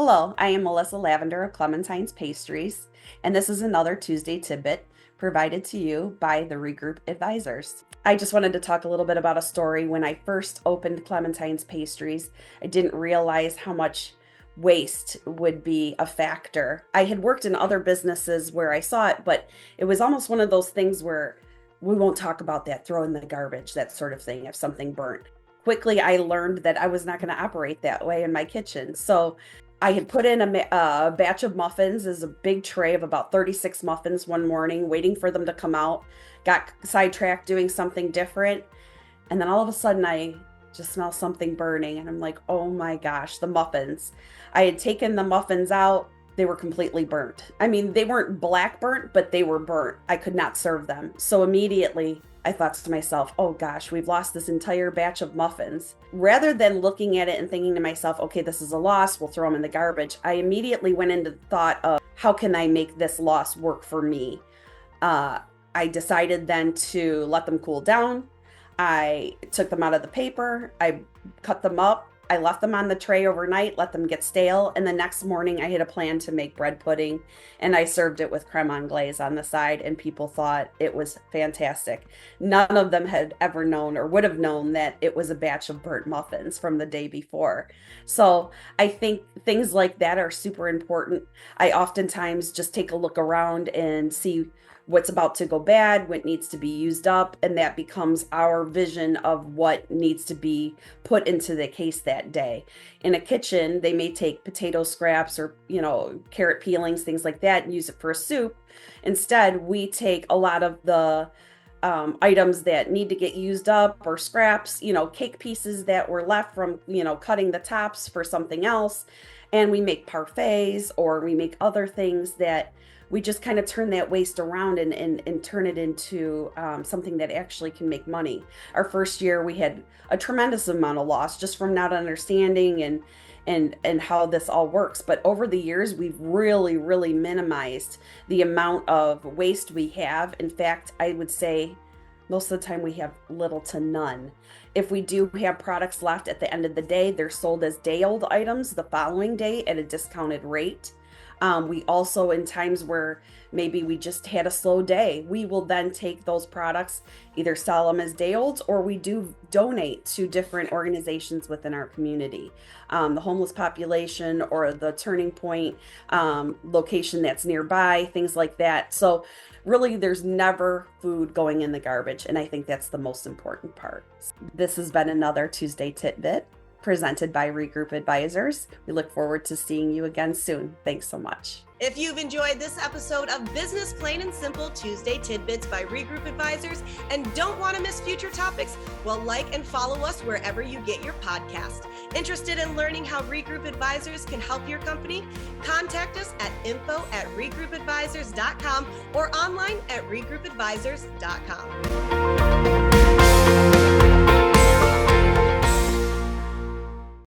Hello, I am Melissa Lavender of Clementine's Pastries, and this is another Tuesday Tidbit provided to you by the Regroup Advisors. I just wanted to talk a little bit about a story. When I first opened Clementine's Pastries, I didn't realize how much waste would be a factor. I had worked in other businesses where I saw it, but it was almost one of those things where we won't talk about that, throw in the garbage, that sort of thing, if something burnt. Quickly, I learned that I was not going to operate that way in my kitchen. So I had put in a batch of muffins, as a big tray of about 36 muffins one morning, waiting for them to come out. Got sidetracked doing something different. And then all of a sudden I just smell something burning. And I'm like, oh my gosh, the muffins. I had taken the muffins out. They were completely burnt. I mean, they weren't black burnt, but they were burnt. I could not serve them. So immediately I thought to myself, oh gosh, we've lost this entire batch of muffins. Rather than looking at it and thinking to myself, okay, this is a loss, we'll throw them in the garbage, I immediately went into the thought of, how can I make this loss work for me? I decided then to let them cool down. I took them out of the paper. I cut them up. I left them on the tray overnight, let them get stale, and the next morning I had a plan to make bread pudding, and I served it with creme anglaise on the side, and people thought it was fantastic. None of them had ever known or would have known that it was a batch of burnt muffins from the day before. So I think things like that are super important. I oftentimes just take a look around and see what's about to go bad, what needs to be used up, and that becomes our vision of what needs to be put into the case that day. In a kitchen, they may take potato scraps or, carrot peelings, things like that, and use it for a soup. Instead, we take a lot of the items that need to get used up, or scraps, cake pieces that were left from, cutting the tops for something else, and we make parfaits, or we make other things that we just kind of turn that waste around and turn it into something that actually can make money. Our first year, we had a tremendous amount of loss just from not understanding and how this all works. But over the years, we've really minimized the amount of waste we have. In fact, I would say most of the time we have little to none. If we do have products left at the end of the day, they're sold as day-old items the following day at a discounted rate. We also, in times where maybe we just had a slow day, we will then take those products, either sell them as day olds, or we do donate to different organizations within our community. The homeless population, or the Turning Point location that's nearby, things like that. So really, there's never food going in the garbage, and I think that's the most important part. This has been another Tuesday Tidbit presented by Regroup Advisors. We look forward to seeing you again soon. Thanks so much. If you've enjoyed this episode of Business Plain and Simple Tuesday Tidbits by Regroup Advisors and don't want to miss future topics, well, like and follow us wherever you get your podcast. Interested in learning how Regroup Advisors can help your company? Contact us at info@regroupadvisors.com or online at regroupadvisors.com.